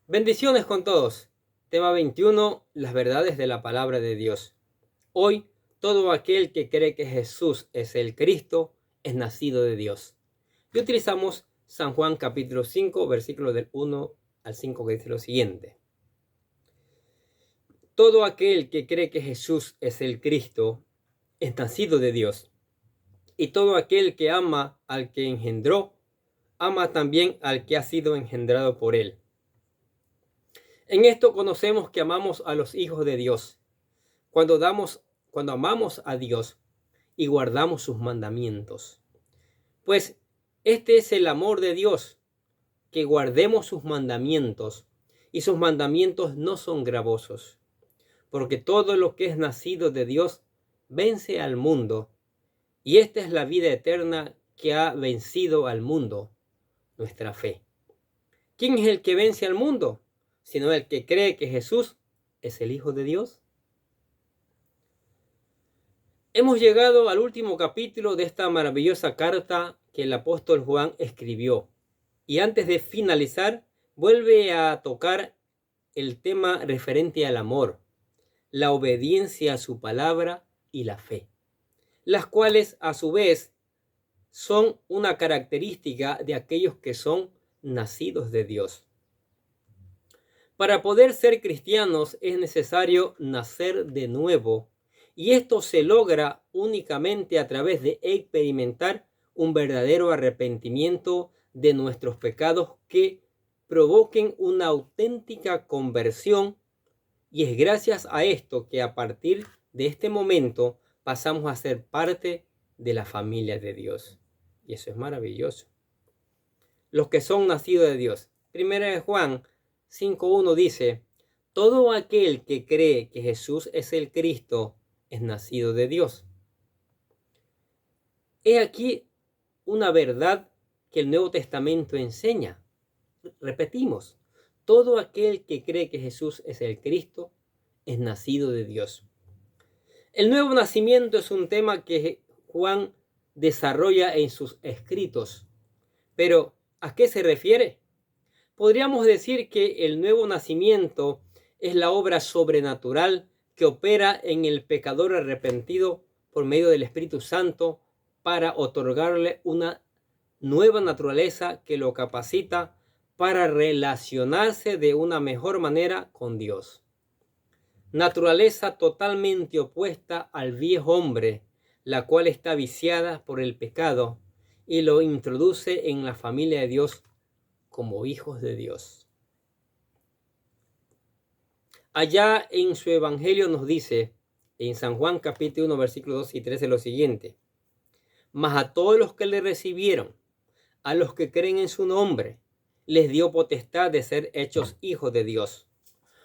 Bendiciones con todos. Tema 21. Las verdades de la palabra de Dios. Hoy, todo aquel que cree que Jesús es el Cristo es nacido de Dios. Y utilizamos San Juan capítulo 5, versículos del 1 al 5, que dice lo siguiente. Todo aquel que cree que Jesús es el Cristo es nacido de Dios. Y todo aquel que ama al que engendró, ama también al que ha sido engendrado por él. En esto conocemos que amamos a los hijos de Dios, cuando amamos a Dios y guardamos sus mandamientos. Pues este es el amor de Dios, que guardemos sus mandamientos, y sus mandamientos no son gravosos, porque todo lo que es nacido de Dios vence al mundo, y esta es la vida eterna que ha vencido al mundo, nuestra fe. ¿Quién es el que vence al mundo? Sino el que cree que Jesús es el Hijo de Dios. Hemos llegado al último capítulo de esta maravillosa carta que el apóstol Juan escribió. Y antes de finalizar, vuelve a tocar el tema referente al amor, la obediencia a su palabra y la fe, las cuales a su vez son una característica de aquellos que son nacidos de Dios. Para poder ser cristianos es necesario nacer de nuevo, y esto se logra únicamente a través de experimentar un verdadero arrepentimiento de nuestros pecados que provoquen una auténtica conversión, y es gracias a esto que a partir de este momento pasamos a ser parte de la familia de Dios. Y eso es maravilloso. Los que son nacidos de Dios. Primera de Juan 5.1 dice: todo aquel que cree que Jesús es el Cristo es nacido de Dios. He aquí una verdad que el Nuevo Testamento enseña. Repetimos, todo aquel que cree que Jesús es el Cristo es nacido de Dios. El nuevo nacimiento es un tema que Juan desarrolla en sus escritos. Pero, ¿a qué se refiere? Podríamos decir que el nuevo nacimiento es la obra sobrenatural que opera en el pecador arrepentido por medio del Espíritu Santo para otorgarle una nueva naturaleza que lo capacita para relacionarse de una mejor manera con Dios. Naturaleza totalmente opuesta al viejo hombre, la cual está viciada por el pecado, y lo introduce en la familia de Dios como hijos de Dios. Allá en su evangelio nos dice, en San Juan capítulo 1, versículos 2 y 13, lo siguiente: mas a todos los que le recibieron, a los que creen en su nombre, les dio potestad de ser hechos hijos de Dios,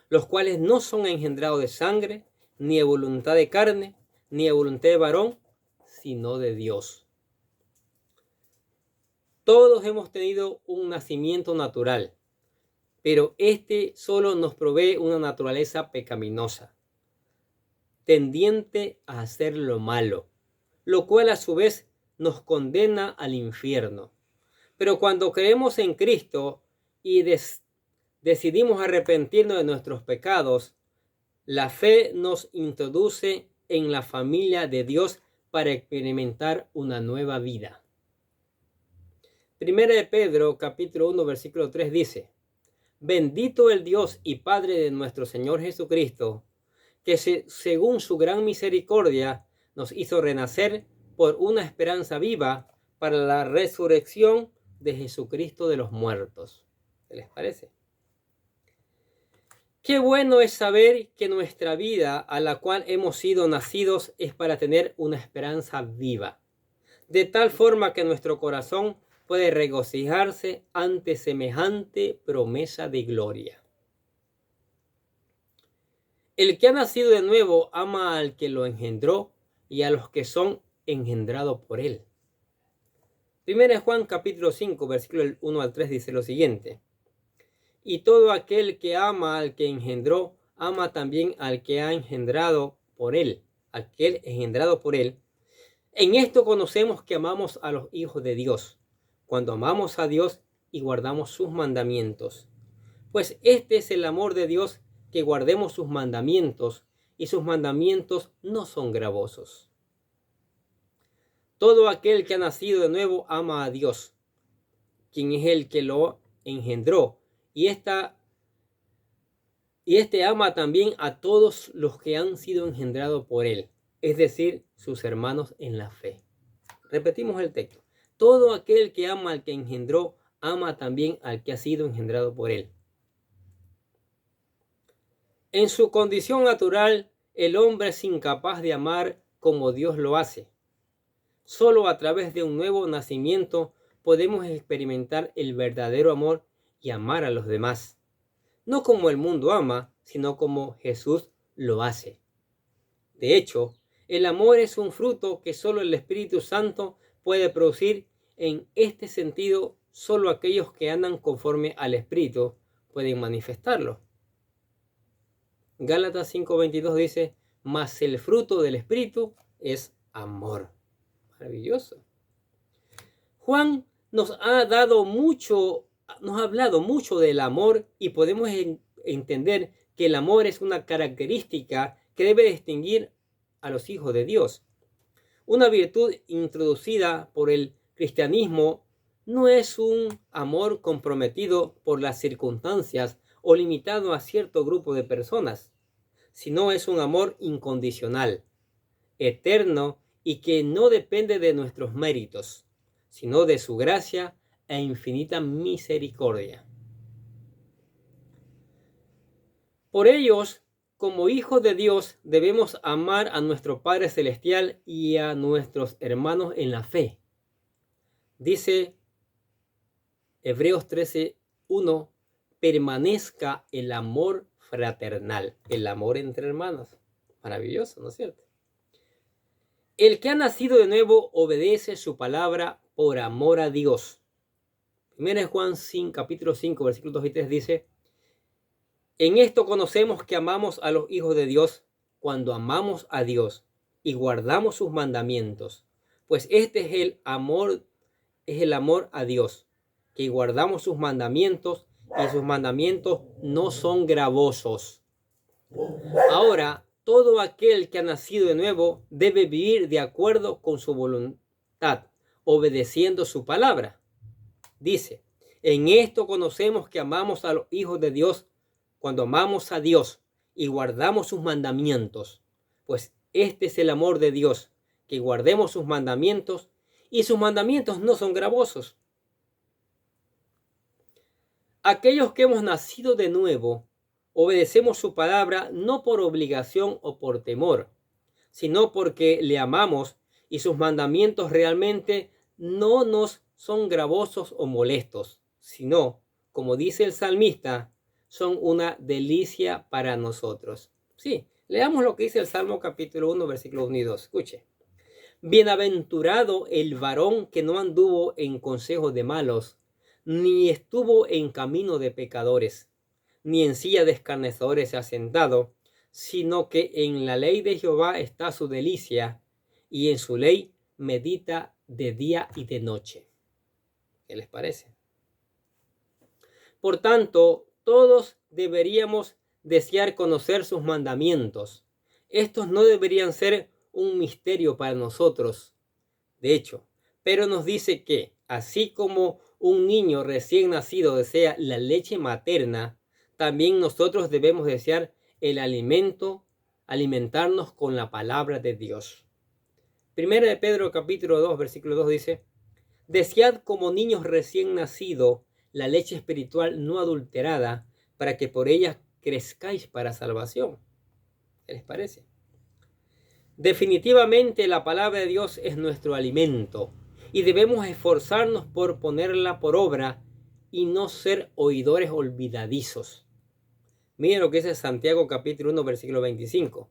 los cuales no son engendrados de sangre, ni de voluntad de carne, ni de voluntad de varón, sino de Dios. Todos hemos tenido un nacimiento natural, pero este solo nos provee una naturaleza pecaminosa, tendiente a hacer lo malo, lo cual a su vez nos condena al infierno. Pero cuando creemos en Cristo y decidimos arrepentirnos de nuestros pecados, la fe nos introduce en la familia de Dios para experimentar una nueva vida. Primera de Pedro capítulo 1 versículo 3 dice: bendito el Dios y Padre de nuestro Señor Jesucristo, que según su gran misericordia nos hizo renacer por una esperanza viva para la resurrección de Jesucristo de los muertos. ¿Qué les parece? Qué bueno es saber que nuestra vida a la cual hemos sido nacidos es para tener una esperanza viva, de tal forma que nuestro corazón puede regocijarse ante semejante promesa de gloria. El que ha nacido de nuevo ama al que lo engendró y a los que son engendrados por él. Primera Juan capítulo 5, versículo 1 al 3 dice lo siguiente: y todo aquel que ama al que engendró, ama también al que ha engendrado por él, aquel engendrado por él. En esto conocemos que amamos a los hijos de Dios, cuando amamos a Dios y guardamos sus mandamientos. Pues este es el amor de Dios, que guardemos sus mandamientos, y sus mandamientos no son gravosos. Todo aquel que ha nacido de nuevo ama a Dios, quien es el que lo engendró, y este ama también a todos los que han sido engendrados por él, es decir, sus hermanos en la fe. Repetimos el texto. Todo aquel que ama al que engendró, ama también al que ha sido engendrado por él. En su condición natural, el hombre es incapaz de amar como Dios lo hace. Solo a través de un nuevo nacimiento podemos experimentar el verdadero amor y amar a los demás. No como el mundo ama, sino como Jesús lo hace. De hecho, el amor es un fruto que solo el Espíritu Santo puede producir. En este sentido, solo aquellos que andan conforme al Espíritu pueden manifestarlo. Gálatas 5:22 dice, mas el fruto del Espíritu es amor. Maravilloso. Juan nos ha hablado mucho del amor, y podemos entender que el amor es una característica que debe distinguir a los hijos de Dios. Una virtud introducida por el cristianismo no es un amor comprometido por las circunstancias o limitado a cierto grupo de personas, sino es un amor incondicional, eterno, y que no depende de nuestros méritos, sino de su gracia e infinita misericordia. Por ellos, como hijos de Dios, debemos amar a nuestro Padre Celestial y a nuestros hermanos en la fe. Dice Hebreos 13:1, permanezca el amor fraternal, el amor entre hermanos. Maravilloso, ¿no es cierto? El que ha nacido de nuevo obedece su palabra por amor a Dios. 1 Juan 5, capítulo 5, versículos 2 y 3 dice, en esto conocemos que amamos a los hijos de Dios, cuando amamos a Dios y guardamos sus mandamientos. Pues este es el amor a Dios, que guardamos sus mandamientos, y sus mandamientos no son gravosos. Ahora, todo aquel que ha nacido de nuevo debe vivir de acuerdo con su voluntad, obedeciendo su palabra. Dice, en esto conocemos que amamos a los hijos de Dios, cuando amamos a Dios y guardamos sus mandamientos. Pues este es el amor de Dios, que guardemos sus mandamientos, y sus mandamientos no son gravosos. Aquellos que hemos nacido de nuevo, obedecemos su palabra no por obligación o por temor, sino porque le amamos, y sus mandamientos realmente no nos son gravosos o molestos, sino, como dice el salmista, son una delicia para nosotros. Sí, leamos lo que dice el Salmo capítulo 1, versículos 1 y 2. Escuche. Bienaventurado el varón que no anduvo en consejo de malos, ni estuvo en camino de pecadores, ni en silla de escarnecedores se ha sentado, sino que en la ley de Jehová está su delicia, y en su ley medita de día y de noche. ¿Qué les parece? Por tanto, todos deberíamos desear conocer sus mandamientos. Estos no deberían ser un misterio para nosotros, de hecho, pero nos dice que, así como un niño recién nacido desea la leche materna, también nosotros debemos desear el alimento, alimentarnos con la palabra de Dios. Primera de Pedro capítulo 2, versículo 2 dice, desead como niños recién nacidos la leche espiritual no adulterada, para que por ella crezcáis para salvación. ¿Qué les parece? Definitivamente la palabra de Dios es nuestro alimento, y debemos esforzarnos por ponerla por obra y no ser oidores olvidadizos. Miren lo que dice Santiago capítulo 1, versículo 25.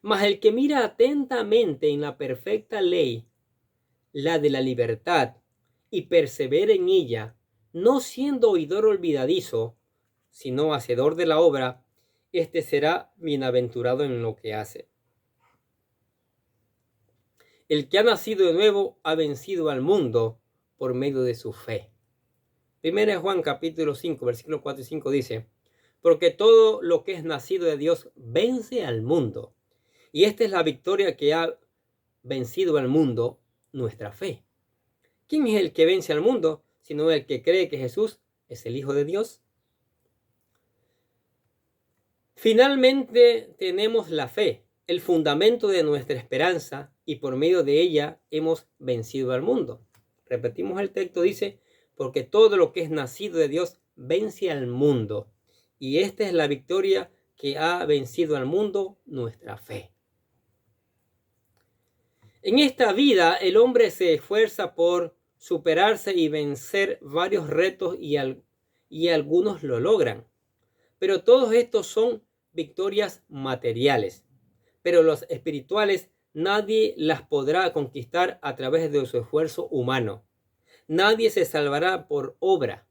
Mas el que mira atentamente en la perfecta ley, la de la libertad, y persevera en ella, no siendo oidor olvidadizo, sino hacedor de la obra, este será bienaventurado en lo que hace. El que ha nacido de nuevo ha vencido al mundo por medio de su fe. Primera de Juan capítulo 5, versículos 4 y 5 dice: porque todo lo que es nacido de Dios vence al mundo. Y esta es la victoria que ha vencido al mundo, nuestra fe. ¿Quién es el que vence al mundo, sino el que cree que Jesús es el Hijo de Dios? Finalmente tenemos la fe, el fundamento de nuestra esperanza, y por medio de ella hemos vencido al mundo. Repetimos el texto, dice: porque todo lo que es nacido de Dios vence al mundo. Y esta es la victoria que ha vencido al mundo, nuestra fe. En esta vida el hombre se esfuerza por superarse y vencer varios retos y algunos lo logran. Pero todos estos son victorias materiales. Pero los espirituales nadie las podrá conquistar a través de su esfuerzo humano. Nadie se salvará por obra.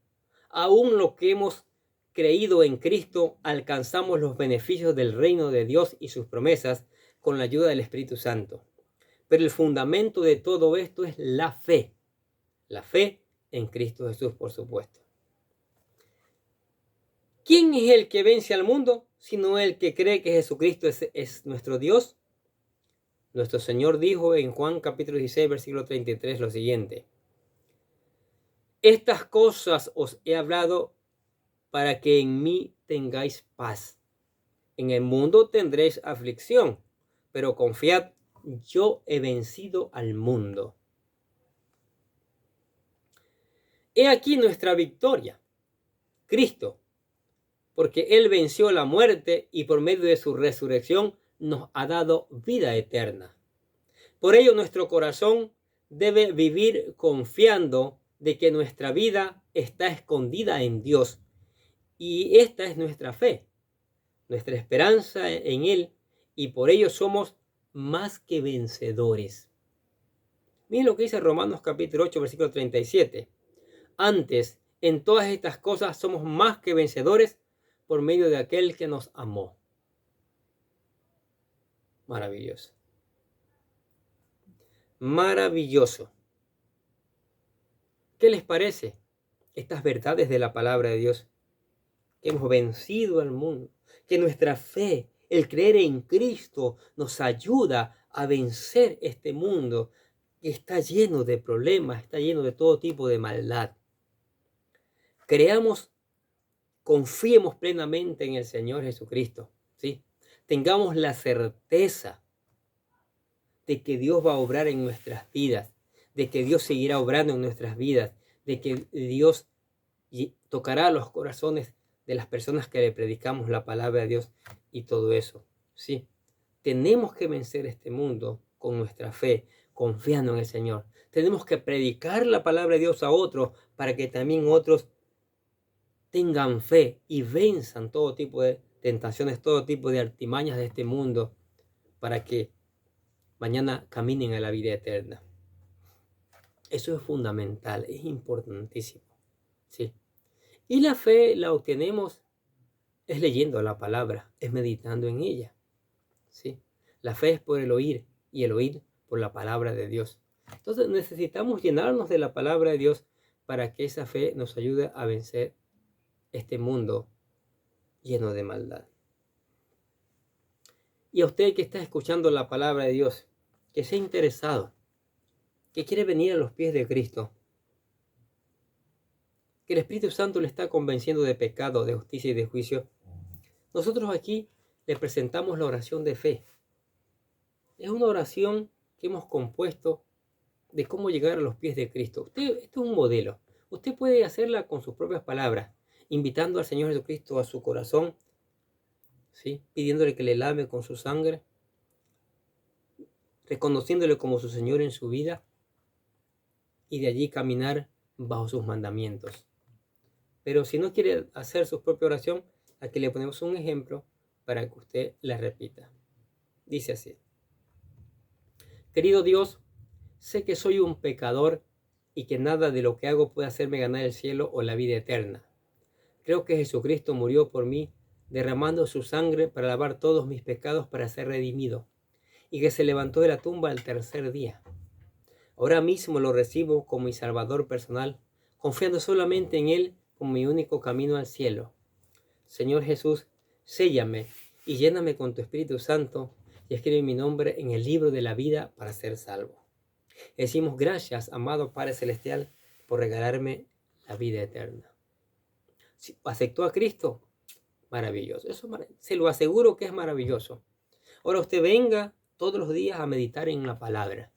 Aún lo que hemos creído en Cristo, alcanzamos los beneficios del reino de Dios y sus promesas con la ayuda del Espíritu Santo. Pero el fundamento de todo esto es la fe. La fe en Cristo Jesús, por supuesto. ¿Quién es el que vence al mundo, sino el que cree que Jesucristo es nuestro Dios? Nuestro Señor dijo en Juan capítulo 16, versículo 33 lo siguiente: estas cosas os he hablado para que en mí tengáis paz. En el mundo tendréis aflicción, pero confiad, yo he vencido al mundo. He aquí nuestra victoria, Cristo, porque Él venció la muerte y por medio de su resurrección nos ha dado vida eterna. Por ello nuestro corazón debe vivir confiando de que nuestra vida está escondida en Dios. Y esta es nuestra fe, nuestra esperanza en Él, y por ello somos más que vencedores. Miren lo que dice Romanos capítulo 8, versículo 37. Antes, en todas estas cosas somos más que vencedores por medio de aquel que nos amó. Maravilloso. Maravilloso. ¿Qué les parece estas verdades de la palabra de Dios? Que hemos vencido al mundo, que nuestra fe, el creer en Cristo, nos ayuda a vencer este mundo que está lleno de problemas, está lleno de todo tipo de maldad. Creamos, confiemos plenamente en el Señor Jesucristo, ¿sí? Tengamos la certeza de que Dios va a obrar en nuestras vidas, de que Dios seguirá obrando en nuestras vidas, de que Dios tocará los corazones de las personas que le predicamos la palabra de Dios y todo eso, ¿sí? Tenemos que vencer este mundo con nuestra fe, confiando en el Señor. Tenemos que predicar la palabra de Dios a otros para que también otros tengan fe y venzan todo tipo de tentaciones, todo tipo de artimañas de este mundo, para que mañana caminen a la vida eterna. Eso es fundamental, es importantísimo, ¿sí? Y la fe la obtenemos es leyendo la palabra, es meditando en ella, ¿sí? La fe es por el oír y el oír por la palabra de Dios. Entonces necesitamos llenarnos de la palabra de Dios para que esa fe nos ayude a vencer este mundo lleno de maldad. Y a usted que está escuchando la palabra de Dios, que sea interesado, que quiere venir a los pies de Cristo, que el Espíritu Santo le está convenciendo de pecado, de justicia y de juicio, nosotros aquí le presentamos la oración de fe. Es una oración que hemos compuesto de cómo llegar a los pies de Cristo. Esto es un modelo. Usted puede hacerla con sus propias palabras, invitando al Señor Jesucristo a su corazón, ¿sí? Pidiéndole que le lave con su sangre, reconociéndole como su Señor en su vida, y de allí caminar bajo sus mandamientos. Pero si no quiere hacer su propia oración, aquí le ponemos un ejemplo para que usted la repita. Dice así: querido Dios, sé que soy un pecador y que nada de lo que hago puede hacerme ganar el cielo o la vida eterna. Creo que Jesucristo murió por mí, derramando su sangre para lavar todos mis pecados para ser redimido, y que se levantó de la tumba al tercer día. Ahora mismo lo recibo como mi Salvador personal, confiando solamente en Él como mi único camino al cielo. Señor Jesús, séllame y lléname con tu Espíritu Santo y escribe mi nombre en el libro de la vida para ser salvo. Decimos gracias, amado Padre Celestial, por regalarme la vida eterna. Si aceptó a Cristo, maravilloso. Se lo aseguro que es maravilloso. Ahora usted venga todos los días a meditar en la palabra.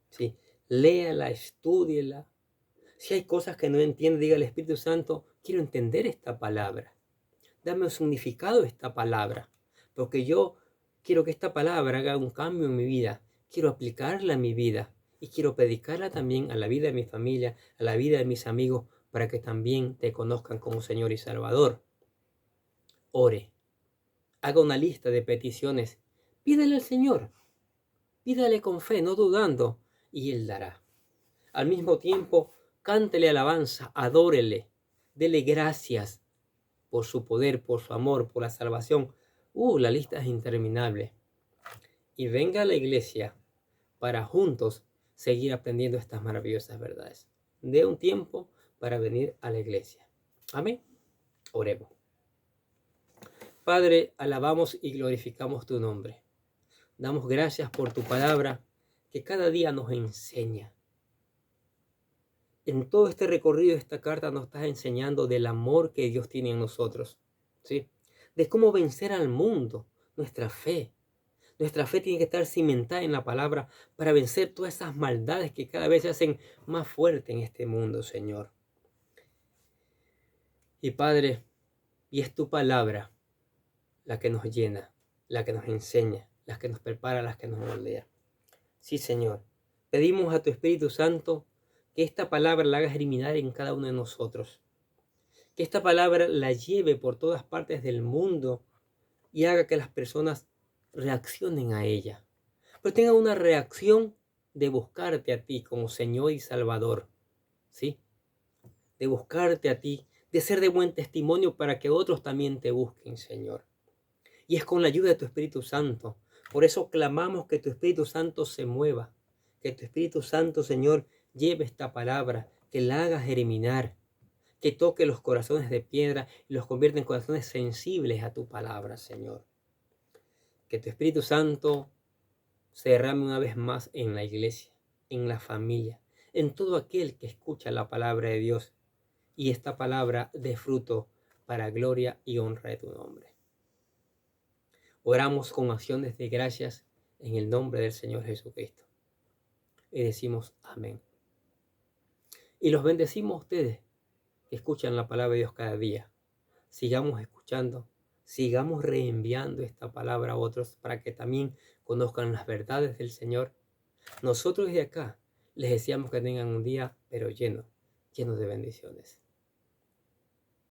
¿Sí? Léala, estúdiela. Si hay cosas que no entiende, diga al Espíritu Santo, quiero entender esta palabra. Dame un significado a esta palabra. Porque yo quiero que esta palabra haga un cambio en mi vida. Quiero aplicarla a mi vida. Y quiero predicarla también a la vida de mi familia, a la vida de mis amigos, para que también te conozcan como Señor y Salvador. Ore. Haga una lista de peticiones. Pídele al Señor. Pídale con fe, no dudando, y Él dará. Al mismo tiempo, cántele alabanza, adórele, dele gracias por su poder, por su amor, por la salvación. La lista es interminable. Y venga a la iglesia para juntos seguir aprendiendo estas maravillosas verdades. Dé un tiempo para venir a la iglesia. Amén. Oremos. Padre, alabamos y glorificamos tu nombre. Damos gracias por tu palabra que cada día nos enseña. En todo este recorrido de esta carta nos estás enseñando del amor que Dios tiene en nosotros, ¿sí? De cómo vencer al mundo, nuestra fe. Nuestra fe tiene que estar cimentada en la palabra para vencer todas esas maldades que cada vez se hacen más fuertes en este mundo, Señor. Y Padre, y es tu palabra la que nos llena, la que nos enseña, la que nos prepara, la que nos moldea. Sí, Señor. Pedimos a tu Espíritu Santo que esta palabra la haga germinar en cada uno de nosotros. Que esta palabra la lleve por todas partes del mundo y haga que las personas reaccionen a ella. Pero tengan una reacción de buscarte a ti como Señor y Salvador. ¿Sí? De buscarte a ti, de ser de buen testimonio para que otros también te busquen, Señor. Y es con la ayuda de tu Espíritu Santo. Por eso clamamos que tu Espíritu Santo se mueva. Que tu Espíritu Santo, Señor, lleve esta palabra, que la haga germinar, que toque los corazones de piedra y los convierta en corazones sensibles a tu palabra, Señor. Que tu Espíritu Santo se derrame una vez más en la iglesia, en la familia, en todo aquel que escucha la palabra de Dios y esta palabra dé fruto para gloria y honra de tu nombre. Oramos con acciones de gracias en el nombre del Señor Jesucristo. Y decimos amén. Y los bendecimos a ustedes que escuchan la palabra de Dios cada día. Sigamos escuchando, sigamos reenviando esta palabra a otros para que también conozcan las verdades del Señor. Nosotros desde acá les deseamos que tengan un día pero lleno de bendiciones.